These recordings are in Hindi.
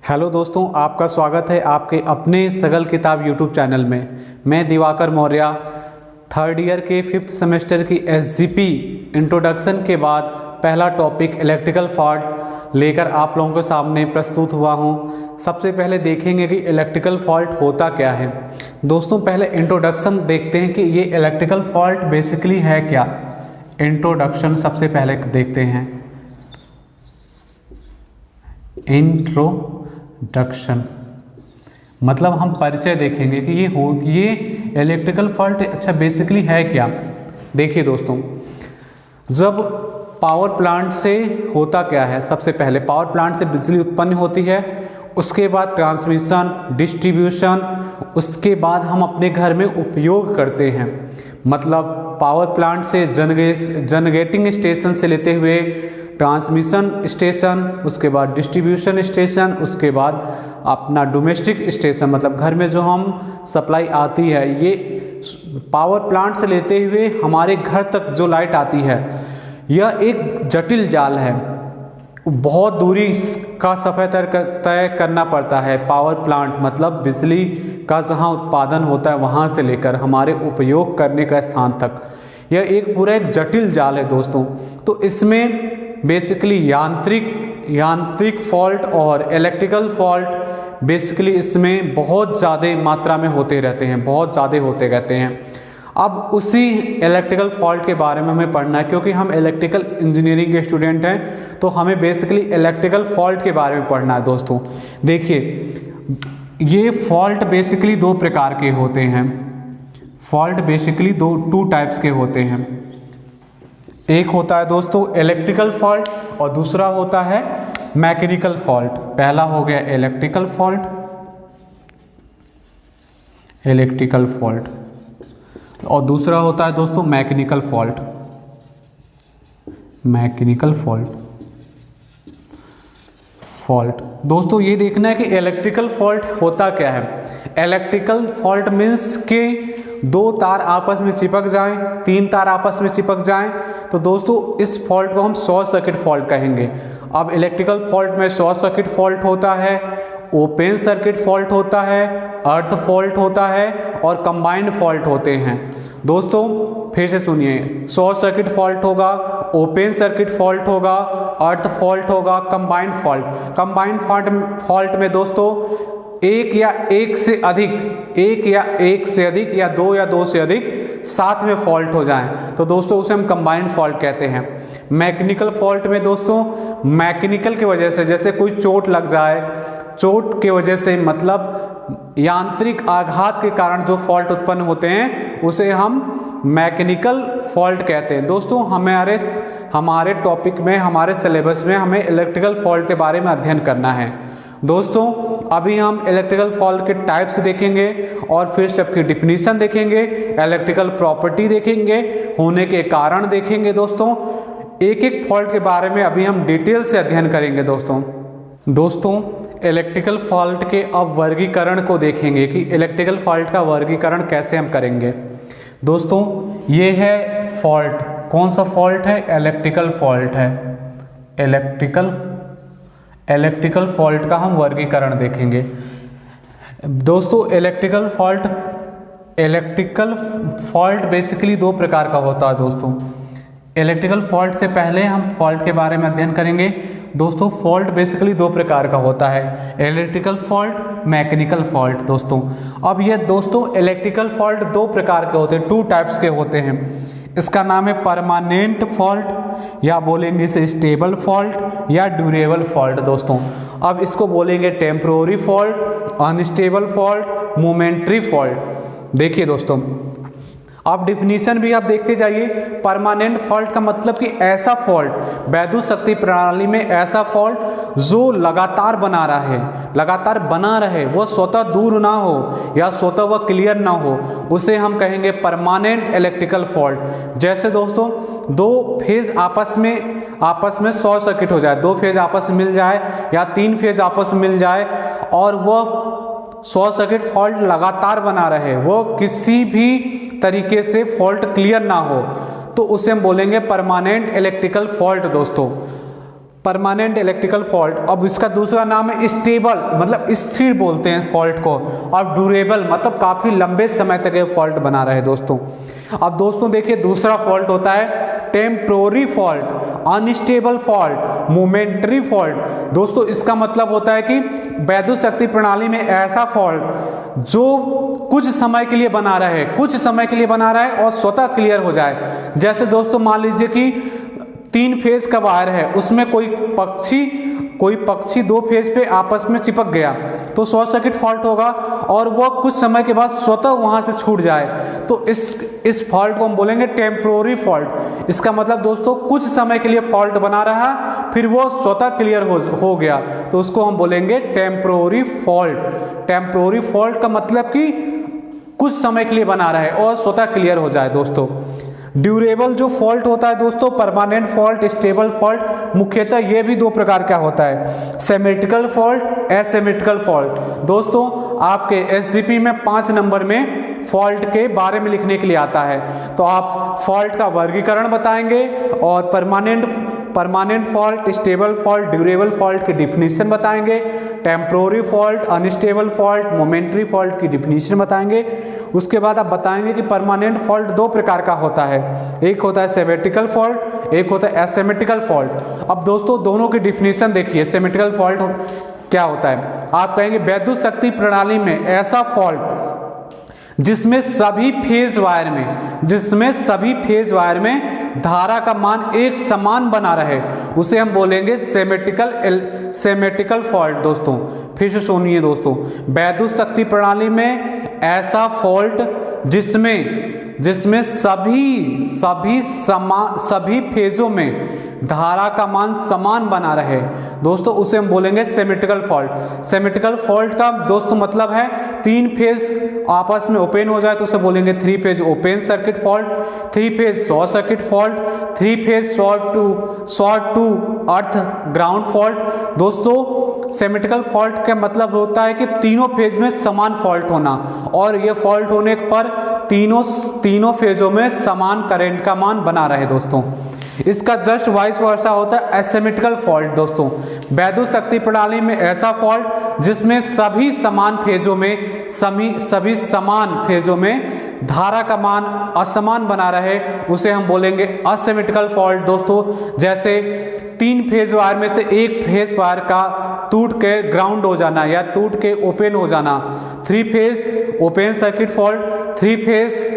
हेलो दोस्तों, आपका स्वागत है आपके अपने सगल किताब यूट्यूब चैनल में। मैं दिवाकर मौर्य थर्ड ईयर के 5th सेमेस्टर की एसजीपी इंट्रोडक्शन के बाद पहला टॉपिक इलेक्ट्रिकल फॉल्ट लेकर आप लोगों के सामने प्रस्तुत हुआ हूं। सबसे पहले देखेंगे कि इलेक्ट्रिकल फॉल्ट होता क्या है। दोस्तों, पहले इंट्रोडक्शन देखते हैं कि ये इलेक्ट्रिकल फॉल्ट बेसिकली है क्या। इंट्रोडक्शन सबसे पहले देखते हैं। इंट्रोडक्शन मतलब हम परिचय देखेंगे कि ये इलेक्ट्रिकल फॉल्ट अच्छा बेसिकली है क्या। देखिए दोस्तों, जब पावर प्लांट से होता क्या है, सबसे पहले पावर प्लांट से बिजली उत्पन्न होती है, उसके बाद ट्रांसमिशन, डिस्ट्रीब्यूशन, उसके बाद हम अपने घर में उपयोग करते हैं। मतलब पावर प्लांट से जनरेटिंग स्टेशन से लेते हुए ट्रांसमिशन स्टेशन, उसके बाद डिस्ट्रीब्यूशन स्टेशन, उसके बाद अपना डोमेस्टिक स्टेशन मतलब घर में जो हम सप्लाई आती है, ये पावर प्लांट से लेते हुए हमारे घर तक जो लाइट आती है, यह एक जटिल जाल है। बहुत दूरी का सफ़र तय करना पड़ता है। पावर प्लांट मतलब बिजली का जहाँ उत्पादन होता है वहाँ से लेकर हमारे उपयोग करने का स्थान तक, यह एक पूरा एक जटिल जाल है दोस्तों। तो इसमें बेसिकली यांत्रिक फॉल्ट और इलेक्ट्रिकल फॉल्ट बेसिकली इसमें बहुत ज़्यादा मात्रा में होते रहते हैं, बहुत ज़्यादा होते रहते हैं। अब उसी इलेक्ट्रिकल फॉल्ट के बारे में हमें पढ़ना है, क्योंकि हम इलेक्ट्रिकल इंजीनियरिंग के स्टूडेंट हैं, तो हमें बेसिकली इलेक्ट्रिकल फॉल्ट के बारे में पढ़ना है दोस्तों। देखिए, ये फॉल्ट बेसिकली दो प्रकार के होते हैं। फॉल्ट बेसिकली टू टाइप्स के होते हैं। एक होता है दोस्तों इलेक्ट्रिकल फॉल्ट और दूसरा होता है मैकेनिकल फॉल्ट। पहला हो गया इलेक्ट्रिकल फॉल्ट और दूसरा होता है दोस्तों मैकेनिकल फॉल्ट। दोस्तों, ये देखना है कि इलेक्ट्रिकल फॉल्ट होता क्या है। इलेक्ट्रिकल फॉल्ट मीन्स के दो तार आपस में चिपक जाएं, तीन तार आपस में चिपक जाएं, तो दोस्तों इस फॉल्ट को हम शॉर्ट सर्किट फॉल्ट कहेंगे। अब इलेक्ट्रिकल फॉल्ट में शॉर्ट सर्किट फॉल्ट होता है, ओपन सर्किट फॉल्ट होता है, अर्थ फॉल्ट होता है और कंबाइंड फॉल्ट होते हैं। दोस्तों फिर से सुनिए, शॉर्ट सर्किट फॉल्ट होगा, ओपन सर्किट फॉल्ट होगा, अर्थ फॉल्ट होगा, कंबाइंड फॉल्ट में दोस्तों एक या एक से अधिक या दो से अधिक साथ में फॉल्ट हो जाएं, तो दोस्तों उसे हम कंबाइंड फॉल्ट कहते हैं। मैकेनिकल फॉल्ट में दोस्तों मैकेनिकल की वजह से, जैसे कोई चोट लग जाए, चोट की वजह से मतलब यांत्रिक आघात के कारण जो फॉल्ट उत्पन्न होते हैं उसे हम मैकेनिकल फॉल्ट कहते हैं। दोस्तों हमारे टॉपिक में, हमारे सिलेबस में हमें इलेक्ट्रिकल फॉल्ट के बारे में अध्ययन करना है। दोस्तों अभी हम इलेक्ट्रिकल फॉल्ट के टाइप्स देखेंगे और फिर सबकी डिफिनीशन देखेंगे, इलेक्ट्रिकल प्रॉपर्टी देखेंगे, होने के कारण देखेंगे। दोस्तों एक एक फॉल्ट के बारे में अभी हम डिटेल से अध्ययन करेंगे। दोस्तों इलेक्ट्रिकल फॉल्ट के अब वर्गीकरण को देखेंगे कि इलेक्ट्रिकल फॉल्ट का वर्गीकरण कैसे हम करेंगे। दोस्तों ये है फॉल्ट, कौन सा फॉल्ट है? इलेक्ट्रिकल फॉल्ट है। इलेक्ट्रिकल फॉल्ट का हम वर्गीकरण देखेंगे। दोस्तों इलेक्ट्रिकल फॉल्ट बेसिकली दो प्रकार का होता है। दोस्तों इलेक्ट्रिकल फॉल्ट से पहले हम फॉल्ट के बारे में अध्ययन करेंगे। दोस्तों फॉल्ट बेसिकली दो प्रकार का होता है, इलेक्ट्रिकल फॉल्ट, मैकेनिकल फॉल्ट। दोस्तों अब ये दोस्तों इलेक्ट्रिकल फॉल्ट दो प्रकार के होते हैं, टू टाइप्स के होते हैं। इसका नाम है परमानेंट फॉल्ट या बोलेंगे इसे स्टेबल फॉल्ट या ड्यूरेबल फॉल्ट। दोस्तों अब इसको बोलेंगे temporary fault, unstable fault, momentary fault. देखिए दोस्तों, अब डिफिनीशन भी आप देखते जाइए। परमानेंट फॉल्ट का मतलब कि ऐसा फॉल्ट, वैद्युत शक्ति प्रणाली में ऐसा फॉल्ट जो लगातार बना रहे, वो स्वतः दूर ना हो या स्वतः वह क्लियर ना हो, उसे हम कहेंगे परमानेंट इलेक्ट्रिकल फॉल्ट। जैसे दोस्तों दो फेज आपस में शॉर्ट सर्किट हो जाए, दो फेज आपस में मिल जाए या तीन फेज आपस में मिल जाए और वह शॉर्ट सर्किट फॉल्ट लगातार बना रहे, वो किसी भी तरीके से फॉल्ट क्लियर ना हो, तो उसे हम बोलेंगे परमानेंट इलेक्ट्रिकल फॉल्ट। दोस्तों परमानेंट इलेक्ट्रिकल फॉल्ट। अब इसका दूसरा नाम है स्टेबल, मतलब स्थिर बोलते हैं फॉल्ट को, और ड्यूरेबल मतलब काफ़ी लंबे समय तक ये फॉल्ट बना रहे दोस्तों। अब दोस्तों देखिए दूसरा फॉल्ट होता है temporary fault, unstable fault, momentary fault. दोस्तों इसका मतलब होता है कि वैद्युत शक्ति प्रणाली में ऐसा फॉल्ट जो कुछ समय के लिए बना रहे, कुछ समय के लिए बना रहा है और स्वतः क्लियर हो जाए। जैसे दोस्तों मान लीजिए कि 3 फेज का वायर है, उसमें कोई पक्षी 2 फेज पे आपस में चिपक गया तो शॉर्ट सर्किट फॉल्ट होगा और वो कुछ समय के बाद स्वतः वहां से छूट जाए तो इस फॉल्ट को हम बोलेंगे टेम्पोररी फॉल्ट। इसका मतलब दोस्तों कुछ समय के लिए फॉल्ट बना रहा फिर वो स्वतः क्लियर हो गया तो उसको हम बोलेंगे टेम्पोररी फॉल्ट। टेम्पोररी फॉल्ट का मतलब कि कुछ समय के लिए बना रहा है और स्वतः क्लियर हो जाए दोस्तों। ड्यूरेबल जो फॉल्ट होता है दोस्तों, परमानेंट फॉल्ट, स्टेबल फॉल्ट, मुख्यतः ये भी 2 प्रकार का होता है, सिमेट्रिकल फॉल्ट, एसिमेट्रिकल फॉल्ट। दोस्तों आपके एसजीपी में 5 नंबर में फॉल्ट के बारे में लिखने के लिए आता है तो आप फॉल्ट का वर्गीकरण बताएंगे और permanent fault, stable fault, durable fault की डिफिनीशन बताएंगे, temporary fault, unstable fault, momentary fault की डिफिनीशन बताएंगे। उसके बाद आप बताएंगे कि परमानेंट फॉल्ट 2 प्रकार का होता है, एक होता है सिमेट्रिकल फॉल्ट, एक होता है एसिमेट्रिकल फॉल्ट। अब दोस्तों दोनों की डिफिनीशन देखिए। सिमेट्रिकल फॉल्ट क्या होता है, आप कहेंगे वैद्युत शक्ति प्रणाली में ऐसा फॉल्ट जिसमें सभी फेज वायर में धारा का मान एक समान बना रहे, उसे हम बोलेंगे सिमेट्रिकल फॉल्ट। दोस्तों फिर से सुनिए दोस्तों, वैद्युत शक्ति प्रणाली में ऐसा फॉल्ट जिसमें सभी फेजों में धारा का मान समान बना रहे दोस्तों, उसे हम बोलेंगे सिमेट्रिकल फॉल्ट। सिमेट्रिकल फॉल्ट का दोस्तों मतलब है 3 फेज आपस में ओपन हो जाए तो उसे बोलेंगे 3 phase open circuit fault, 3 phase short circuit fault, 3 phase short to earth ground fault. दोस्तों सिमेट्रिकल फॉल्ट का मतलब होता है कि तीनों फेज में समान फॉल्ट होना और ये फॉल्ट होने पर तीनों फेजों में समान करंट का मान बना रहे दोस्तों। इसका जस्ट वाइस वर्सा होता है एसिमेट्रिकल फॉल्ट। दोस्तों वैद्युत शक्ति प्रणाली में ऐसा फॉल्ट जिसमें सभी समान फेजों में धारा का मान असमान बना रहे, उसे हम बोलेंगे असिमेट्रिकल फॉल्ट। दोस्तों जैसे 3 फेज वायर में से एक फेज वायर का टूट के ग्राउंड हो जाना या टूट के ओपन हो जाना, 3 phase open circuit fault, 3 phase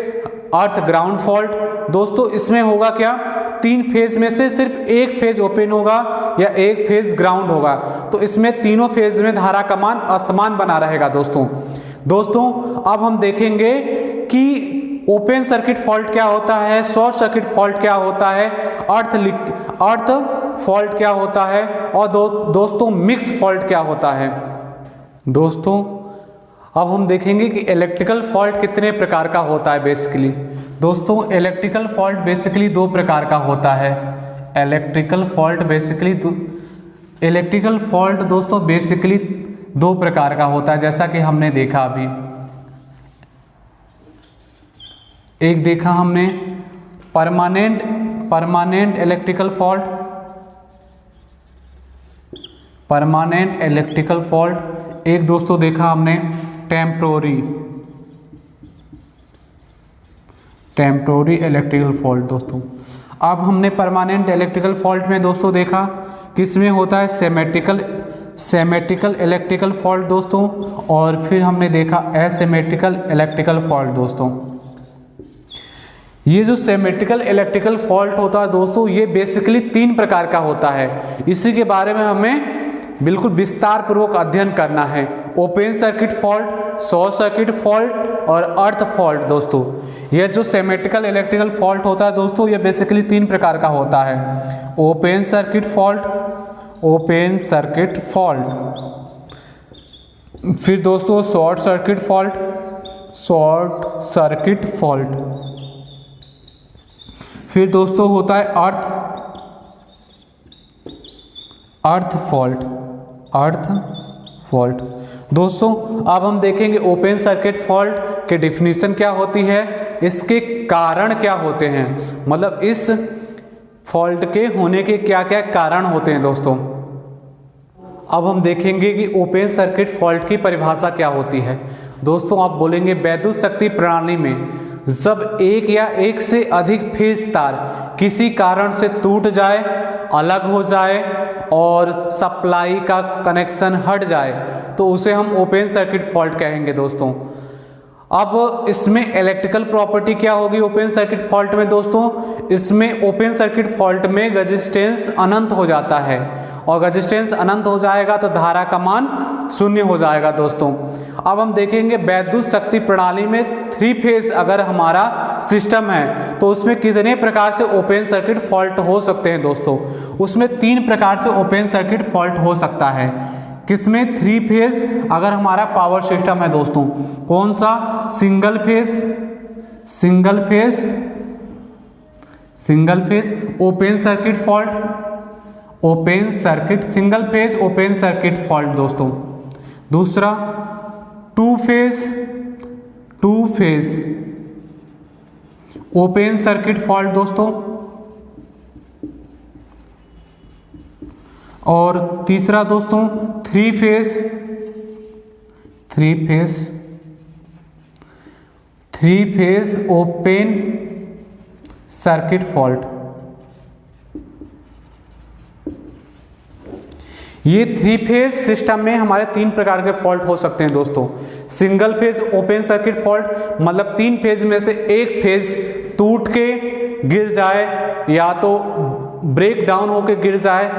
earth ground fault. दोस्तों इसमें होगा क्या, 3 फेज में से सिर्फ एक फेज ओपन होगा या एक फेज ग्राउंड होगा तो इसमें तीनों फेज में धारा का मान असमान बना रहेगा दोस्तों अब हम देखेंगे कि ओपन सर्किट फॉल्ट क्या होता है, शॉर्ट सर्किट फॉल्ट क्या होता है, अर्थ फॉल्ट क्या होता है और दोस्तों मिक्स फॉल्ट क्या होता है। दोस्तों अब हम देखेंगे कि इलेक्ट्रिकल फॉल्ट कितने प्रकार का होता है बेसिकली। दोस्तों इलेक्ट्रिकल फॉल्ट बेसिकली 2 प्रकार का होता है। इलेक्ट्रिकल फॉल्ट दोस्तों बेसिकली 2 प्रकार का होता है, जैसा कि हमने देखा अभी। एक देखा हमने परमानेंट इलेक्ट्रिकल फॉल्ट, एक दोस्तों देखा हमने टेम्पोररी इलेक्ट्रिकल फॉल्ट। दोस्तों अब हमने परमानेंट इलेक्ट्रिकल फॉल्ट में दोस्तों देखा किसमें होता है सिमेट्रिकल इलेक्ट्रिकल फॉल्ट दोस्तों, और फिर हमने देखा एसिमेट्रिकल इलेक्ट्रिकल फॉल्ट। दोस्तों ये जो सिमेट्रिकल इलेक्ट्रिकल फॉल्ट होता है दोस्तों, ये बेसिकली 3 प्रकार का होता है। इसी के बारे में हमें बिल्कुल विस्तार पूर्वक अध्ययन करना है। Open circuit fault, short circuit fault और अर्थ फॉल्ट। दोस्तों ये जो सिमेट्रिकल इलेक्ट्रिकल फॉल्ट होता है दोस्तों, ये बेसिकली 3 प्रकार का होता है। ओपन सर्किट फॉल्ट, फिर दोस्तों शॉर्ट सर्किट फॉल्ट, फिर दोस्तों होता है अर्थ फॉल्ट। दोस्तों अब हम देखेंगे ओपन सर्किट फॉल्ट की डिफिनीशन क्या होती है, इसके कारण क्या होते हैं, मतलब इस फॉल्ट के होने के क्या क्या कारण होते हैं दोस्तों। अब हम देखेंगे कि ओपन सर्किट फॉल्ट की परिभाषा क्या होती है। दोस्तों आप बोलेंगे विद्युत शक्ति प्रणाली में जब एक या एक से अधिक फेज तार किसी कारण से टूट जाए, अलग हो जाए और सप्लाई का कनेक्शन हट जाए तो उसे हम ओपन सर्किट फॉल्ट कहेंगे दोस्तों। अब इसमें इलेक्ट्रिकल प्रॉपर्टी क्या होगी ओपन सर्किट फॉल्ट में दोस्तों, इसमें ओपन सर्किट फॉल्ट में रेजिस्टेंस अनंत हो जाता है और रेजिस्टेंस अनंत हो जाएगा तो धारा का मान शून्य हो जाएगा दोस्तों। अब हम देखेंगे विद्युत शक्ति प्रणाली में 3 फेज अगर हमारा सिस्टम है तो उसमें कितने प्रकार से ओपन सर्किट फॉल्ट हो सकते हैं दोस्तों। उसमें 3 प्रकार से ओपन सर्किट फॉल्ट हो सकता है। किसमें 3 फेज अगर हमारा पावर सिस्टम है दोस्तों, कौन सा, single phase open circuit fault, open circuit single phase open circuit fault दोस्तों। दूसरा 2 फेज ओपन सर्किट फॉल्ट दोस्तों। और तीसरा दोस्तों 3 फेज ओपन सर्किट फॉल्ट। ये 3 फेज सिस्टम में हमारे 3 प्रकार के फॉल्ट हो सकते हैं दोस्तों। Single phase open circuit fault मतलब 3 फेज में से एक फेज टूट के गिर जाए या तो ब्रेक डाउन होके गिर जाए,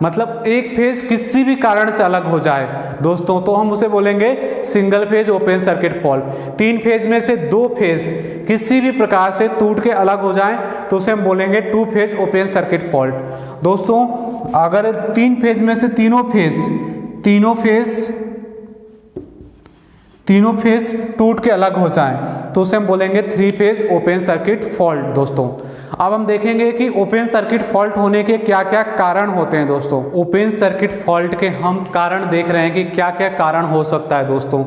मतलब एक फेज किसी भी कारण से अलग हो जाए दोस्तों तो हम उसे बोलेंगे single phase open circuit fault. 3 phase में से 2 फेज किसी भी प्रकार से टूट के अलग हो जाए तो उसे हम बोलेंगे 2 फेज ओपन सर्किट फॉल्ट दोस्तों। अगर 3 फेज में से तीनों फेज टूट के अलग हो जाए तो उसे हम बोलेंगे 3 फेज ओपन सर्किट फॉल्ट दोस्तों। अब हम देखेंगे कि ओपन सर्किट फॉल्ट होने के क्या क्या कारण होते हैं दोस्तों। ओपन सर्किट फॉल्ट के हम कारण देख रहे हैं कि क्या क्या कारण हो सकता है दोस्तों।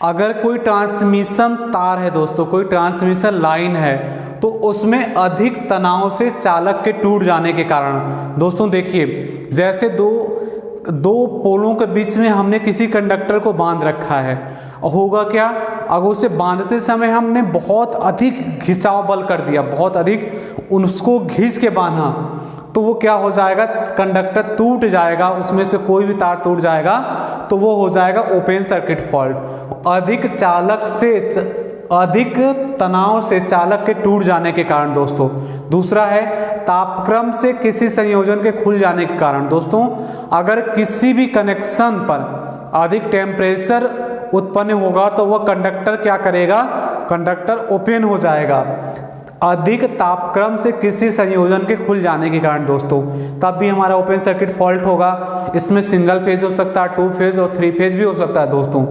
अगर कोई ट्रांसमिशन तार है दोस्तों, कोई ट्रांसमिशन लाइन है तो उसमें अधिक तनाव से चालक के टूट जाने के कारण दोस्तों। देखिए जैसे दो पोलों के बीच में हमने किसी कंडक्टर को बांध रखा है, होगा क्या, अगर उसे बांधते समय हमने बहुत अधिक घिसाव बल कर दिया, बहुत अधिक उसको घिस के बांधा तो वो क्या हो जाएगा, कंडक्टर टूट जाएगा, उसमें से कोई भी तार टूट जाएगा तो वो हो जाएगा ओपन सर्किट फॉल्ट। अधिक तनाव से चालक के टूट जाने के कारण दोस्तों। दूसरा है तापक्रम से किसी संयोजन के खुल जाने के कारण दोस्तों। अगर किसी भी कनेक्शन पर अधिक टेम्परेचर उत्पन्न होगा तो वह कंडक्टर क्या करेगा, कंडक्टर ओपन हो जाएगा। अधिक तापक्रम से किसी संयोजन के खुल जाने के कारण दोस्तों तब भी हमारा ओपन सर्किट फॉल्ट होगा। इसमें सिंगल फेज हो सकता है, 2 फेज और 3 फेज भी हो सकता है दोस्तों।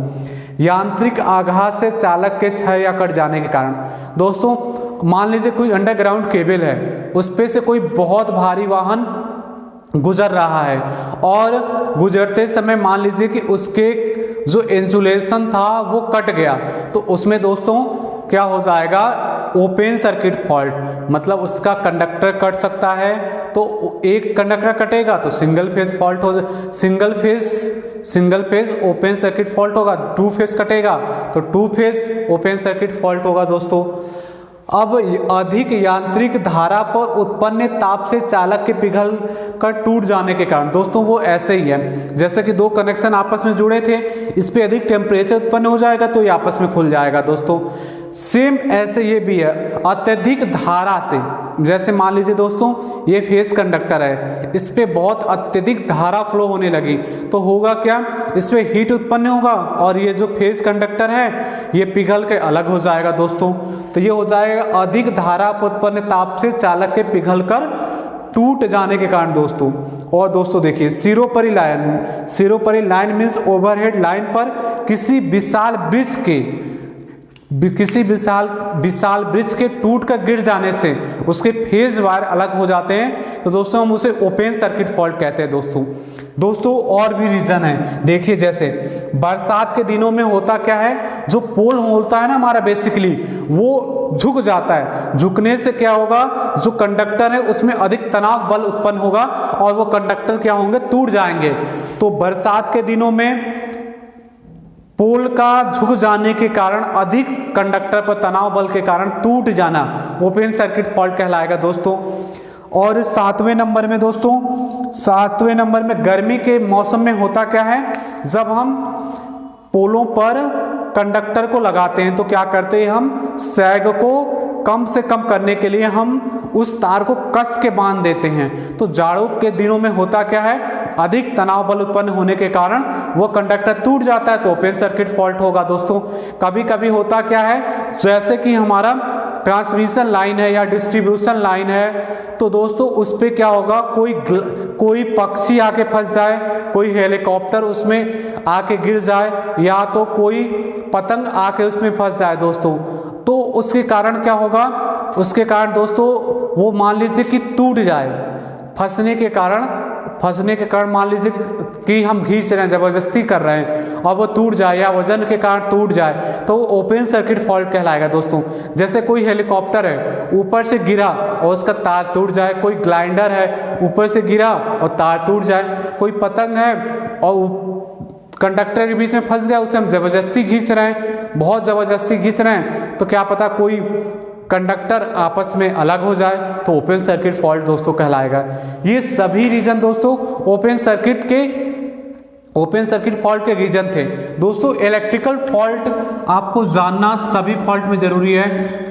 यांत्रिक आघात से चालक के क्षय या कट जाने के कारण दोस्तों। मान लीजिए कोई अंडरग्राउंड केबल है, उस पे से कोई बहुत भारी वाहन गुजर रहा है और गुजरते समय मान लीजिए कि उसके जो इंसुलेशन था वो कट गया तो उसमें दोस्तों क्या हो जाएगा, ओपन सर्किट फॉल्ट, मतलब उसका कंडक्टर कट सकता है। तो एक कंडक्टर कटेगा तो सिंगल फेज फॉल्ट हो, single phase open circuit fault होगा। 2 फेज कटेगा तो 2 फेज ओपन सर्किट फॉल्ट होगा दोस्तों। अब अधिक यांत्रिक धारा पर उत्पन्न ताप से चालक के पिघल कर टूट जाने के कारण दोस्तों वो ऐसे ही है जैसे कि 2 कनेक्शन आपस में जुड़े थे, इस पे अधिक टेम्परेचर उत्पन्न हो जाएगा तो ये आपस में खुल जाएगा दोस्तों। सेम ऐसे ये भी है अत्यधिक धारा से, जैसे मान लीजिए दोस्तों ये फेस कंडक्टर है, इस पे बहुत अत्यधिक धारा फ्लो होने लगी तो होगा क्या, इस पे हीट उत्पन्न होगा और ये जो फेस कंडक्टर है ये पिघल के अलग हो जाएगा दोस्तों। तो ये हो जाएगा अधिक धारा उत्पन्न ताप से चालक के पिघल कर टूट जाने के कारण दोस्तों। और दोस्तों देखिए सिरोपरी लाइन मीन्स ओवरहेड लाइन पर किसी विशाल ब्रिज के टूट कर गिर जाने से उसके फेज वायर अलग हो जाते हैं तो दोस्तों हम उसे ओपन सर्किट फॉल्ट कहते हैं दोस्तों। और भी रीजन है, देखिए जैसे बरसात के दिनों में होता क्या है, जो पोल होता है ना हमारा बेसिकली वो झुक जाता है। झुकने से क्या होगा, जो कंडक्टर है उसमें अधिक तनाव बल उत्पन्न होगा और वो कंडक्टर क्या होंगे, टूट जाएंगे। तो बरसात के दिनों में पोल का झुक जाने के कारण, अधिक कंडक्टर पर तनाव बल के कारण टूट जाना ओपन सर्किट फॉल्ट कहलाएगा दोस्तों। और 7वें नंबर में दोस्तों, 7वें नंबर में गर्मी के मौसम में होता क्या है, जब हम पोलों पर कंडक्टर को लगाते हैं तो क्या करते हैं, हम सैग को कम से कम करने के लिए हम उस तार को कस के बांध देते हैं। तो जाड़ों के दिनों में होता क्या है, अधिक तनाव बल उत्पन्न होने के कारण वो कंडक्टर टूट जाता है, तो ओपन सर्किट फॉल्ट होगा दोस्तों। कभी कभी होता क्या है, जैसे कि हमारा ट्रांसमिशन लाइन है या डिस्ट्रीब्यूशन लाइन है, तो दोस्तों उस पर क्या होगा, कोई पक्षी आके फंस जाए, कोई हेलीकॉप्टर उसमें आके गिर जाए, या तो कोई पतंग आके उसमें फंस जाए दोस्तों, तो उसके कारण क्या होगा, उसके कारण दोस्तों वो मान लीजिए कि टूट जाए। फंसने के कारण मान लीजिए कि हम खींच रहे हैं, जबरदस्ती कर रहे हैं और वो टूट जाए या वजन के कारण टूट जाए, तो वो ओपन सर्किट फॉल्ट कहलाएगा दोस्तों। जैसे कोई हेलीकॉप्टर है, ऊपर से गिरा और उसका तार टूट जाए, कोई ग्लाइडर है ऊपर से गिरा और तार टूट जाए, कोई पतंग है और कंडक्टर के बीच में फंस गया, उसे हम जबरदस्ती खींच रहे हैं, बहुत जबरदस्ती खींच रहे हैं, तो क्या पता कोई कंडक्टर आपस में अलग हो जाए, तो ओपन सर्किट फॉल्ट दोस्तों कहलाएगा। ये सभी रीजन दोस्तों ओपन सर्किट फॉल्ट के रीजन थे दोस्तों। इलेक्ट्रिकल फॉल्ट आपको जानना सभी फॉल्ट में जरूरी है।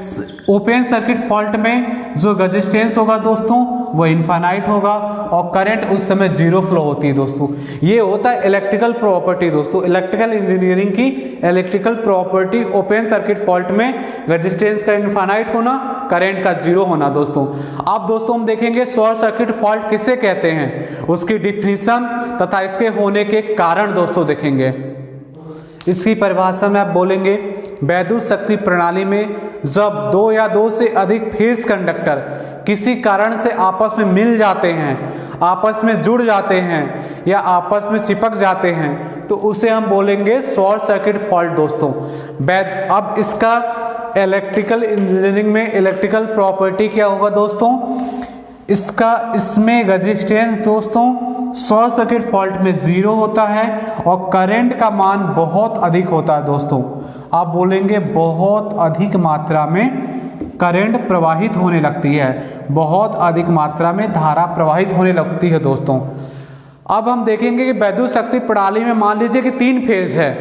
ओपन सर्किट फॉल्ट में जो रेजिस्टेंस होगा दोस्तों वो इनफाइनाइट होगा और करंट उस समय जीरो फ्लो होती है दोस्तों। ये होता है इलेक्ट्रिकल प्रॉपर्टी दोस्तों, इलेक्ट्रिकल इंजीनियरिंग की electrical property. Open circuit fault में रेजिस्टेंस का इनफाइनाइट होना, करंट का जीरो होना दोस्तों। अब दोस्तों हम देखेंगे शॉर्ट सर्किट फॉल्ट किसे कहते हैं, उसकी डिफिनीशन तथा इसके होने के कारण दोस्तों देखेंगे। इसकी परिभाषा में आप बोलेंगे, वैद्युत शक्ति प्रणाली में जब दो या दो से अधिक फेज कंडक्टर किसी कारण से आपस में मिल जाते हैं, आपस में जुड़ जाते हैं या आपस में चिपक जाते हैं, तो उसे हम बोलेंगे शॉर्ट सर्किट फॉल्ट दोस्तों। अब इसका इलेक्ट्रिकल इंजीनियरिंग में इलेक्ट्रिकल प्रॉपर्टी क्या होगा दोस्तों, इसमें रेजिस्टेंस दोस्तों शॉर्ट सर्किट फॉल्ट में जीरो होता है और करंट का मान बहुत अधिक होता है दोस्तों। आप बोलेंगे बहुत अधिक मात्रा में करंट प्रवाहित होने लगती है, बहुत अधिक मात्रा में धारा प्रवाहित होने लगती है दोस्तों। अब हम देखेंगे कि वैद्युत शक्ति प्रणाली में मान लीजिए कि 3 फेज है,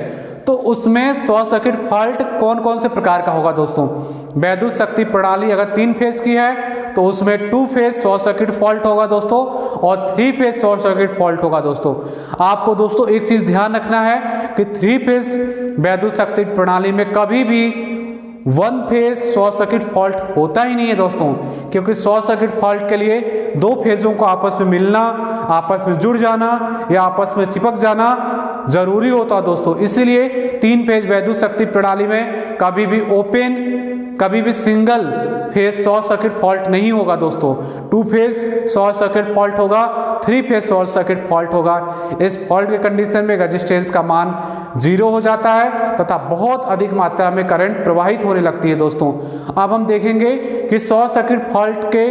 तो उसमें शॉर्ट सर्किट फॉल्ट कौन कौन से प्रकार का होगा दोस्तों। वैद्युत शक्ति प्रणाली अगर 3 फेज की है तो उसमें 2 फेज शॉर्ट सर्किट फॉल्ट होगा दोस्तों और 3 फेज शॉर्ट सर्किट फॉल्ट होगा दोस्तों। आपको दोस्तों एक चीज ध्यान रखना है कि 3 फेज वैद्युत शक्ति प्रणाली में कभी भी 1 फेज शॉर्ट सर्किट फॉल्ट होता ही नहीं है दोस्तों, क्योंकि शॉर्ट सर्किट फॉल्ट के लिए 2 फेजों को आपस में मिलना, आपस में जुड़ जाना या आपस में चिपक जाना जरूरी होता है दोस्तों। इसीलिए 3 फेज वैद्युत शक्ति प्रणाली में कभी भी single phase short circuit fault नहीं होगा दोस्तों। 2 फेज शॉर्ट सर्किट फॉल्ट होगा, 3 फेज शॉर्ट सर्किट फॉल्ट होगा। इस फॉल्ट के कंडीशन में रेजिस्टेंस का मान 0 हो जाता है तथा बहुत अधिक मात्रा में करंट प्रवाहित होने लगती है दोस्तों। अब हम देखेंगे कि शॉर्ट सर्किट फॉल्ट के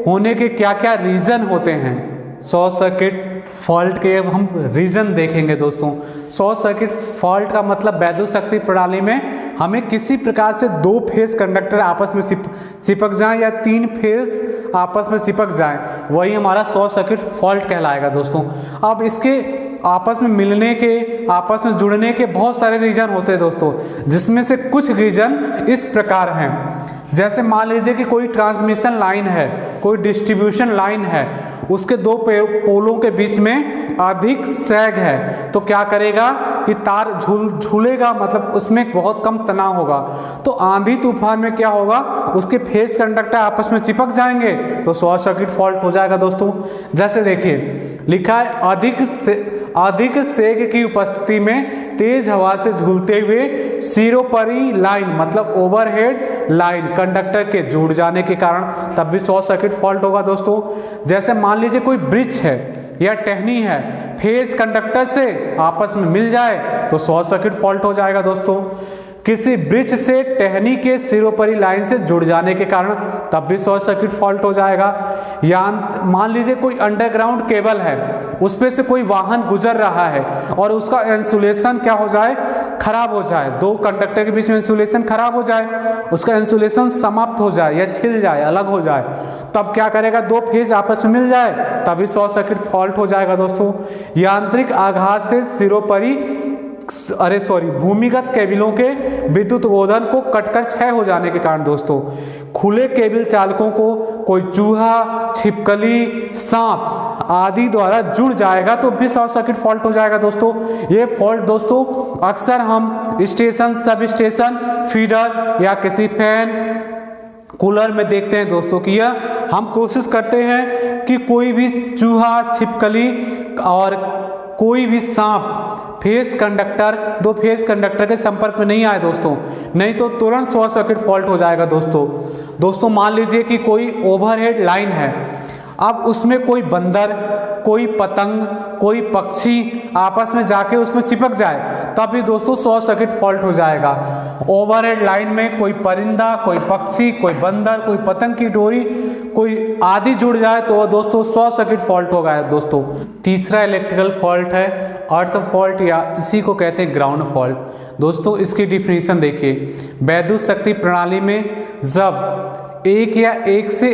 होने के क्या क्या रीजन होते हैं। शॉर्ट सर्किट फॉल्ट के हम रीजन देखेंगे दोस्तों। शॉर्ट सर्किट फॉल्ट का मतलब वैद्युत शक्ति प्रणाली में हमें किसी प्रकार से 2 फेज कंडक्टर आपस में चिपक जाएं या 3 फेज आपस में चिपक जाएं, वही हमारा शॉर्ट सर्किट फॉल्ट कहलाएगा दोस्तों। अब इसके आपस में मिलने के, आपस में जुड़ने के बहुत सारे रीजन होते हैं दोस्तों, जिसमें से कुछ रीजन इस प्रकार हैं। जैसे मान लीजिए कि कोई ट्रांसमिशन लाइन है, कोई डिस्ट्रीब्यूशन लाइन है, उसके 2 पोलों के बीच में अधिक सैग है, तो क्या करेगा कि तार झूलेगा, मतलब उसमें बहुत कम तनाव होगा। तो आंधी तूफान में क्या होगा, उसके फेज कंडक्टर आपस में चिपक जाएंगे तो शॉर्ट सर्किट फॉल्ट हो जाएगा दोस्तों। जैसे देखिए लिखा है, अधिक सेग की उपस्थिति में तेज हवा से झूलते हुए सिरोपरी लाइन मतलब ओवरहेड लाइन कंडक्टर के जुड़ जाने के कारण तब भी शॉर्ट सर्किट फॉल्ट होगा दोस्तों। जैसे मान लीजिए कोई ब्रिज है, या टहनी है फेज कंडक्टर से आपस में मिल जाए तो शॉर्ट सर्किट फॉल्ट हो जाएगा दोस्तों। किसी ब्रिज से टहनी के सिरोपरी लाइन से जुड़ जाने के कारण तब भी शॉर्ट सर्किट फॉल्ट हो जाएगा। या मान लीजिए कोई अंडरग्राउंड केबल है, उस पे से कोई वाहन गुजर रहा है और उसका इंसुलेशन क्या हो जाए, खराब हो जाए, दो कंडक्टर के बीच में इंसुलेशन खराब हो जाए, उसका इंसुलेशन समाप्त हो जाए या छिल जाए, अलग हो जाए, तब क्या करेगा, दो फेज आपस में मिल जाए तभी शॉर्ट सर्किट फॉल्ट हो जाएगा दोस्तों। यांत्रिक आघात से सिरोपरी भूमिगत केबलों के विद्युत गोधन को कटकर क्षय हो जाने के कारण दोस्तों खुले केबल चालकों को कोई चूहा, छिपकली, सांप आदि द्वारा जुड़ जाएगा तो भी शॉर्ट सर्किट फॉल्ट हो जाएगा दोस्तों। ये फॉल्ट दोस्तों अक्सर हम स्टेशन, सब स्टेशन, फीडर या किसी फैन, कूलर में देखते हैं दोस्तों कि यह हम कोशिश करते हैं कि कोई भी चूहा, छिपकली और कोई भी सांप फेस कंडक्टर, दो फेस कंडक्टर के संपर्क में नहीं आए दोस्तों, नहीं तो तुरंत शॉर्ट सर्किट फॉल्ट हो जाएगा दोस्तों। मान लीजिए कि कोई ओवरहेड लाइन है, अब उसमें कोई बंदर, कोई पतंग, कोई पक्षी आपस में जाके उसमें चिपक जाए तब भी दोस्तों शॉर्ट सर्किट फॉल्ट हो जाएगा। ओवरहेड लाइन में कोई परिंदा, कोई पक्षी, कोई बंदर, कोई पतंग की डोरी, कोई आदि जुड़ जाए तो दोस्तों शॉर्ट सर्किट फॉल्ट हो गया दोस्तों। तीसरा इलेक्ट्रिकल फॉल्ट है अर्थ फॉल्ट या इसी को कहते हैं ग्राउंड फॉल्ट। दोस्तों इसकी डिफिनीशन देखिए, वैद्युत शक्ति प्रणाली में जब एक या एक से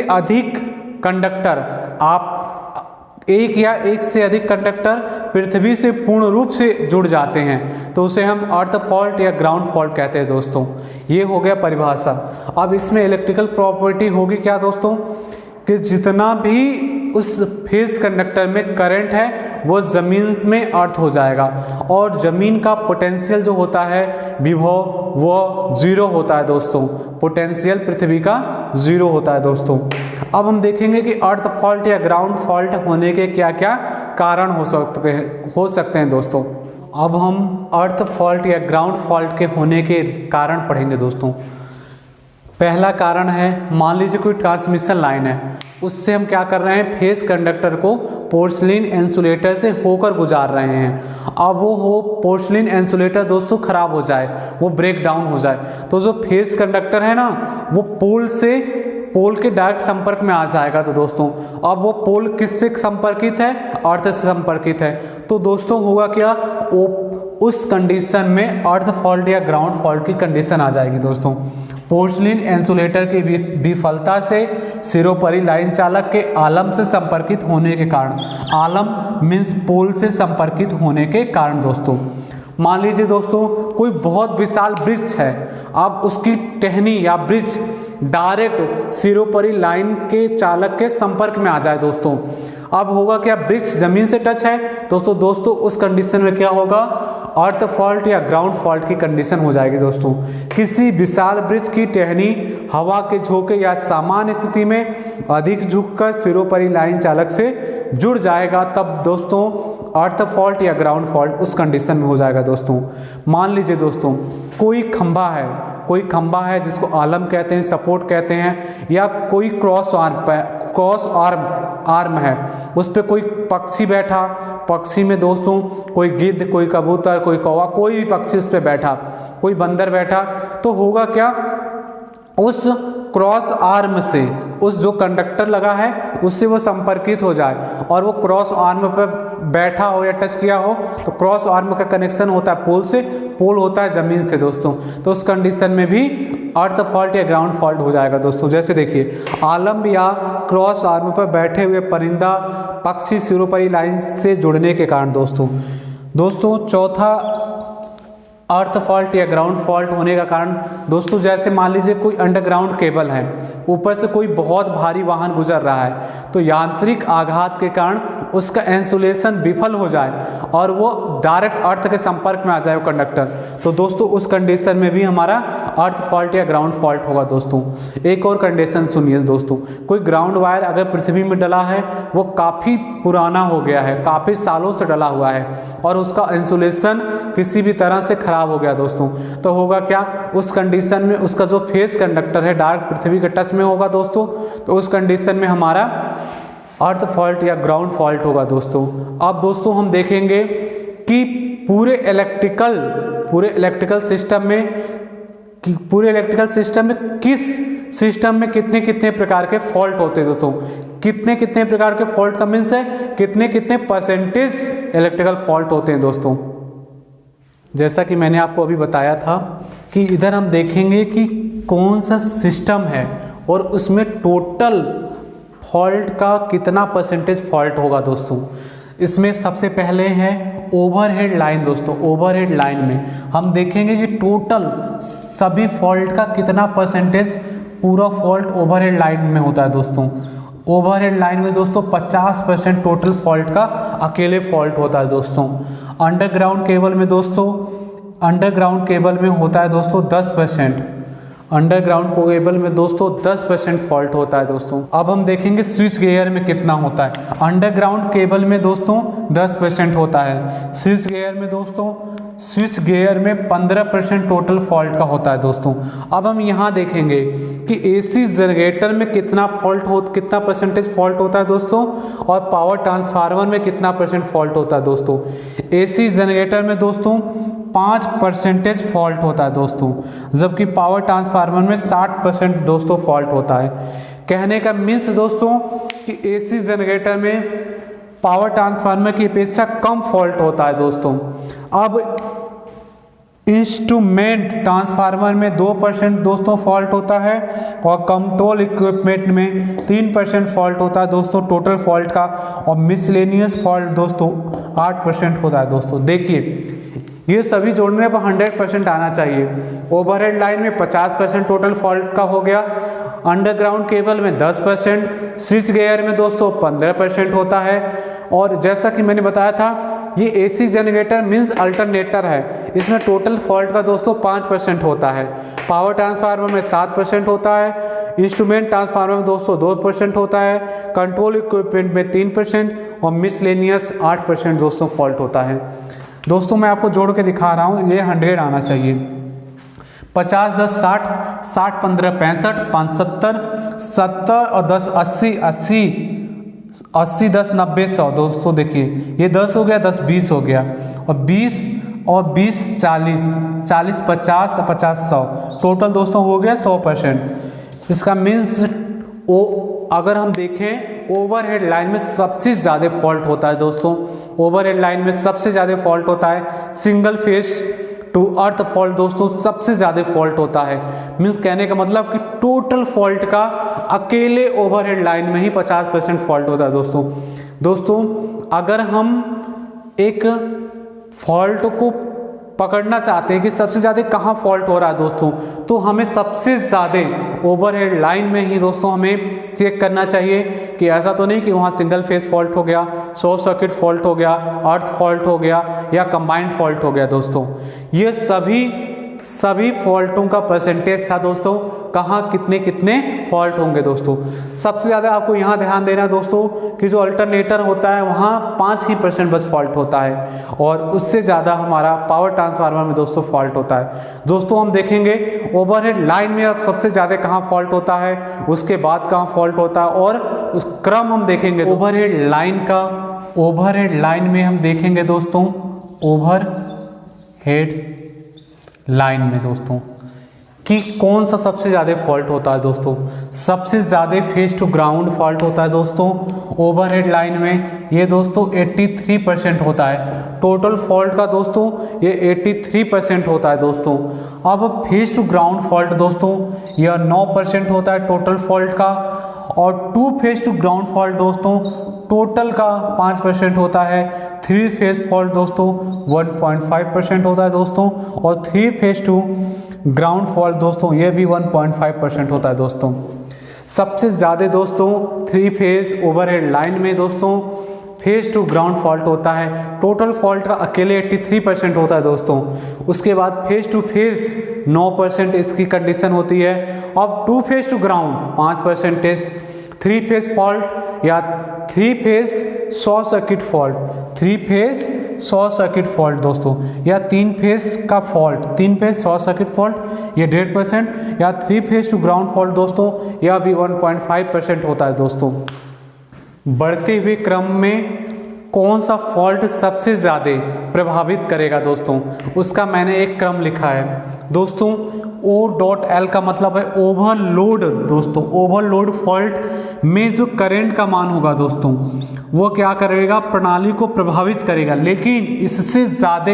अधिक कंडक्टर पृथ्वी से पूर्ण रूप से जुड़ जाते हैं तो उसे हम अर्थ फॉल्ट या ग्राउंड फॉल्ट कहते हैं दोस्तों। ये हो गया परिभाषा। अब इसमें इलेक्ट्रिकल प्रॉपर्टी होगी क्या दोस्तों, कि जितना भी उस फेज कंडक्टर में करंट है वो ज़मीन में अर्थ हो जाएगा और ज़मीन का पोटेंशियल जो होता है, विभव, वो जीरो होता है दोस्तों। पोटेंशियल पृथ्वी का जीरो होता है दोस्तों। अब हम देखेंगे कि अर्थ फॉल्ट या ग्राउंड फॉल्ट होने के क्या क्या कारण हो सकते हैं दोस्तों। अब हम अर्थ फॉल्ट या ग्राउंड फॉल्ट के होने के कारण पढ़ेंगे दोस्तों। पहला कारण है, मान लीजिए कोई ट्रांसमिशन लाइन है, उससे हम क्या कर रहे हैं, फेस कंडक्टर को पोर्सलिन इंसुलेटर से होकर गुजार रहे हैं। अब वो पोर्सलिन इंसुलेटर दोस्तों खराब हो जाए, वो ब्रेक डाउन हो जाए तो जो फेस कंडक्टर है ना वो पोल के डायरेक्ट संपर्क में आ जाएगा। तो दोस्तों अब वो पोल किससे संपर्कित है, अर्थ से संपर्कित है। तो दोस्तों होगा क्या, वो उस कंडीशन में अर्थ फॉल्ट या ग्राउंड फॉल्ट की कंडीशन आ जाएगी दोस्तों। पोर्सलिन इंसुलेटर की विफलता से सिरोपरी लाइन चालक के आलम से संपर्कित होने के कारण, आलम मीन्स पोल से संपर्कित होने के कारण दोस्तों। मान लीजिए दोस्तों कोई बहुत विशाल ब्रिज है, अब उसकी टहनी या ब्रिज डायरेक्ट सिरोपरी लाइन के चालक के संपर्क में आ जाए दोस्तों। अब होगा क्या, ब्रिज जमीन से टच है दोस्तों उस कंडीशन में क्या होगा, अर्थ फॉल्ट या ग्राउंड फॉल्ट की कंडीशन हो जाएगी दोस्तों। किसी विशाल ब्रिज की टहनी हवा के झोंके या सामान्य स्थिति में अधिक झुककर सिरोपरी लाइन चालक से जुड़ जाएगा तब दोस्तों अर्थ फॉल्ट या ग्राउंड फॉल्ट उस कंडीशन में हो जाएगा दोस्तों। मान लीजिए दोस्तों कोई खंभा है जिसको आलम कहते हैं, सपोर्ट कहते हैं, या कोई क्रॉस आर्म है, उस पर कोई पक्षी बैठा, पक्षी में दोस्तों कोई गिद्ध, कोई कबूतर, कोई कौवा, कोई भी पक्षी उस पर बैठा, कोई बंदर बैठा, तो होगा क्या, उस क्रॉस आर्म से उस जो कंडक्टर लगा है उससे वो संपर्कित हो जाए और वो क्रॉस आर्म पर बैठा हो या टच किया हो तो क्रॉस आर्म का कनेक्शन होता है पोल से, पोल होता है ज़मीन से दोस्तों। तो उस कंडीशन में भी अर्थ फॉल्ट या ग्राउंड फॉल्ट हो जाएगा दोस्तों। जैसे देखिए आलम या क्रॉस आर्म पर बैठे हुए परिंदा, पक्षी सिरोपरी लाइन से जुड़ने के कारण दोस्तों। चौथा अर्थ फॉल्ट या ग्राउंड फॉल्ट होने का कारण दोस्तों, जैसे मान लीजिए कोई अंडरग्राउंड केबल है, ऊपर से कोई बहुत भारी वाहन गुजर रहा है तो यांत्रिक आघात के कारण उसका इंसुलेशन विफल हो जाए और वो डायरेक्ट अर्थ के संपर्क में आ जाए वो कंडक्टर, तो दोस्तों उस कंडीशन में भी हमारा अर्थ फॉल्ट या ग्राउंड फॉल्ट होगा दोस्तों। एक और कंडीशन सुनिए दोस्तों, कोई ग्राउंड वायर अगर पृथ्वी में डला है, वो काफ़ी पुराना हो गया है, काफ़ी सालों से डला हुआ है और उसका इंसुलेशन किसी भी तरह से खराब हो गया दोस्तों, तो होगा क्या, उस कंडीशन में उसका जो फेस कंडक्टर है डायरेक्ट पृथ्वी के टच में होगा दोस्तों, तो उस कंडीशन में हमारा अर्थ फॉल्ट या ग्राउंड फॉल्ट होगा दोस्तों। अब दोस्तों हम देखेंगे कि पूरे इलेक्ट्रिकल सिस्टम में किस सिस्टम में कितने कितने प्रकार के फॉल्ट होते हैं दोस्तों। कितने कितने प्रकार के फॉल्ट का मीन्स है कितने कितने परसेंटेज इलेक्ट्रिकल फॉल्ट होते हैं दोस्तों। जैसा कि मैंने आपको अभी बताया था कि इधर हम देखेंगे कि कौन सा सिस्टम है और उसमें टोटल फॉल्ट का कितना परसेंटेज फॉल्ट होगा दोस्तों। इसमें सबसे पहले है ओवरहेड लाइन दोस्तों। ओवरहेड लाइन में हम देखेंगे कि टोटल सभी फॉल्ट का कितना परसेंटेज पूरा फॉल्ट ओवरहेड लाइन में होता है दोस्तों। ओवरहेड लाइन में दोस्तों 50% टोटल फॉल्ट का अकेले फॉल्ट होता है दोस्तों। अंडरग्राउंड केबल में होता है दोस्तों 10%। अंडरग्राउंड केबल में दोस्तों 10% फॉल्ट होता है दोस्तों। अब हम देखेंगे स्विच गियर में कितना होता है। अंडरग्राउंड केबल में दोस्तों 10% होता है। स्विच गियर में 15% टोटल फॉल्ट का होता है दोस्तों। अब हम यहाँ देखेंगे कि एसी जनरेटर में कितना परसेंटेज फॉल्ट होता है दोस्तों और पावर ट्रांसफार्मर में कितना परसेंट फॉल्ट होता है दोस्तों। एसी जनरेटर में दोस्तों 5% फॉल्ट होता है दोस्तों, जबकि पावर ट्रांसफार्मर में 60% दोस्तों फॉल्ट होता है। कहने का मीन्स दोस्तों कि एसी जनरेटर में पावर ट्रांसफार्मर की अपेक्षा कम फॉल्ट होता है दोस्तों। अब इंस्ट्रूमेंट ट्रांसफार्मर में 2% दोस्तों फॉल्ट होता है और कंट्रोल इक्विपमेंट में 3% फॉल्ट होता है दोस्तों टोटल फॉल्ट का, और मिसलेनियस फॉल्ट दोस्तों 8% होता है दोस्तों। देखिए ये सभी जोड़ने पर 100% आना चाहिए। ओवरहेड लाइन में 50% टोटल फॉल्ट का हो गया, अंडरग्राउंड केबल में 10%, स्विच गियर में दोस्तों 15% होता है। और जैसा कि मैंने बताया था ये एसी जनरेटर मींस अल्टरनेटर है, इसमें टोटल फॉल्ट का दोस्तों 5% होता है। पावर ट्रांसफार्मर में 7% होता है, इंस्ट्रूमेंट ट्रांसफार्मर में दोस्तों 2% होता है, कंट्रोल इक्विपमेंट में 3% और मिसलेनियस 8% दोस्तों फॉल्ट होता है। दोस्तों मैं आपको जोड़ के दिखा रहा हूँ, ये 100 आना चाहिए। 50 10 60, 60 15 65, 5 70, 70 और 10 80, 80 10 90 100 दोस्तों। देखिए ये 10 हो गया, 10 20 हो गया, और 20 और 20 40, 40 50 50 100 टोटल दोस्तों हो गया 100%। इसका मीन्स अगर हम देखें ओवरहेड लाइन में सबसे ज़्यादा फॉल्ट होता है दोस्तों। ओवरहेड लाइन में सबसे ज़्यादा फॉल्ट होता है, single phase to earth fault दोस्तों सबसे ज़्यादा फॉल्ट होता है। मीन्स कहने का मतलब कि टोटल फॉल्ट का अकेले ओवरहेड लाइन में ही 50% फॉल्ट होता है दोस्तों। अगर हम एक फॉल्ट को पकड़ना चाहते हैं कि सबसे ज़्यादा कहाँ फॉल्ट हो रहा है दोस्तों, तो हमें सबसे ज़्यादा ओवरहेड लाइन में ही दोस्तों हमें चेक करना चाहिए कि ऐसा तो नहीं कि वहाँ सिंगल फेस फॉल्ट हो गया, शॉर्ट सर्किट फॉल्ट हो गया, अर्थ फॉल्ट हो गया या कंबाइंड फॉल्ट हो गया दोस्तों। ये सभी फॉल्टों का परसेंटेज था दोस्तों, कहाँ कितने कितने फॉल्ट होंगे दोस्तों। सबसे ज़्यादा आपको यहाँ ध्यान देना दोस्तों कि जो अल्टरनेटर होता है वहाँ 5% बस फॉल्ट होता है, और उससे ज़्यादा हमारा पावर ट्रांसफार्मर में दोस्तों फॉल्ट होता है। दोस्तों हम देखेंगे ओवरहेड लाइन में अब सबसे ज़्यादा कहाँ फॉल्ट होता है, उसके बाद कहाँ फॉल्ट होता है, और उस क्रम हम देखेंगे ओवरहेड लाइन में हम देखेंगे दोस्तों ओवरहेड लाइन में दोस्तों कि कौन सा सबसे ज़्यादा फॉल्ट होता है दोस्तों। सबसे ज़्यादा फेस टू ग्राउंड फॉल्ट होता है दोस्तों ओवरहेड लाइन में, ये दोस्तों 83% होता है। टोटल फॉल्ट का दोस्तों ये 83% होता है दोस्तों। अब फेस टू ग्राउंड फॉल्ट दोस्तों यह 9% होता है टोटल फॉल्ट का, और two phase to ground fault दोस्तों टोटल का 5% होता है। 3 फेस फॉल्ट दोस्तों 1.5% होता है दोस्तों, और 3 फेस टू ग्राउंड फॉल्ट दोस्तों ये भी 1.5% होता है दोस्तों। सबसे ज़्यादा दोस्तों 3 फेज ओवरहेड लाइन में दोस्तों फेस टू ग्राउंड फॉल्ट होता है। टोटल फॉल्ट का अकेले 83% होता है दोस्तों। उसके बाद फेस टू फेस 9% इसकी कंडीशन होती है। अब 2 phase to ground 5%, 3 phase fault या 3 phase short circuit fault, 3 phase short circuit fault दोस्तों, या 3 फेस का fault, 3 phase short circuit fault ये 1.5%, या 3 फेस टू ग्राउंड फॉल्ट दोस्तों यह भी 1.5% होता है दोस्तों। बढ़ते हुए क्रम में कौन सा फॉल्ट सबसे ज़्यादा प्रभावित करेगा दोस्तों, उसका मैंने एक क्रम लिखा है दोस्तों। O.L का मतलब है ओवरलोड दोस्तों। ओवरलोड फॉल्ट में जो करंट का मान होगा दोस्तों वो क्या करेगा, प्रणाली को प्रभावित करेगा। लेकिन इससे ज़्यादा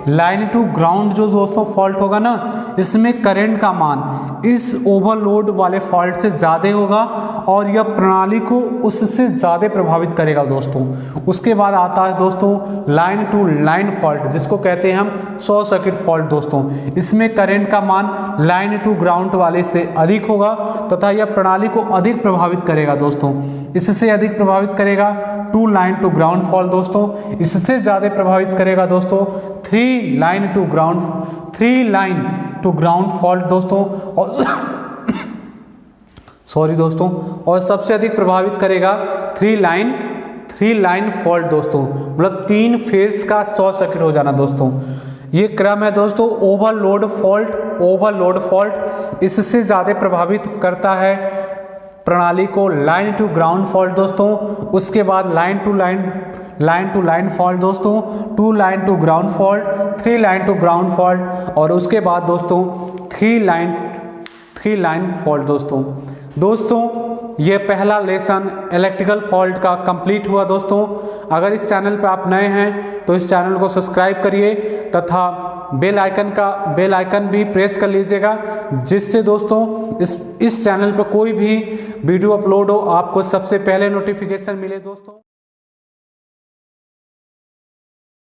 लाइन टू ग्राउंड जो दोस्तों फॉल्ट होगा ना, इसमें करंट का मान इस ओवरलोड वाले फॉल्ट से ज़्यादा होगा और यह प्रणाली को उससे ज़्यादा प्रभावित करेगा दोस्तों। उसके बाद आता है दोस्तों लाइन टू लाइन फॉल्ट, जिसको कहते हैं हम शॉर्ट सर्किट फॉल्ट दोस्तों। इसमें करंट का मान लाइन टू ग्राउंड वाले से अधिक होगा तथा यह प्रणाली को अधिक प्रभावित करेगा दोस्तों। इससे अधिक प्रभावित करेगा two line to ground fault दोस्तों। इससे ज़्यादा प्रभावित करेगा दोस्तों three line to ground fault दोस्तों। और सॉरी दोस्तों, और सबसे अधिक प्रभावित करेगा थ्री लाइन फॉल्ट दोस्तों, मतलब 3 फेज का शॉर्ट सर्किट हो जाना दोस्तों। ये क्रम है दोस्तों। ओवरलोड फॉल्ट इससे ज़्यादा प्रभावित करता है प्रणाली को लाइन टू ग्राउंड फॉल्ट दोस्तों। उसके बाद लाइन टू लाइन फॉल्ट दोस्तों, 2 line to ground fault, 3 line to ground fault और उसके बाद दोस्तों 3 लाइन फॉल्ट दोस्तों। ये पहला लेसन इलेक्ट्रिकल फॉल्ट का कंप्लीट हुआ दोस्तों। अगर इस चैनल पर आप नए हैं तो इस चैनल को सब्सक्राइब करिए तथा बेल आइकन भी प्रेस कर लीजिएगा, जिससे दोस्तों इस चैनल पर कोई भी वीडियो अपलोड हो आपको सबसे पहले नोटिफिकेशन मिले दोस्तों।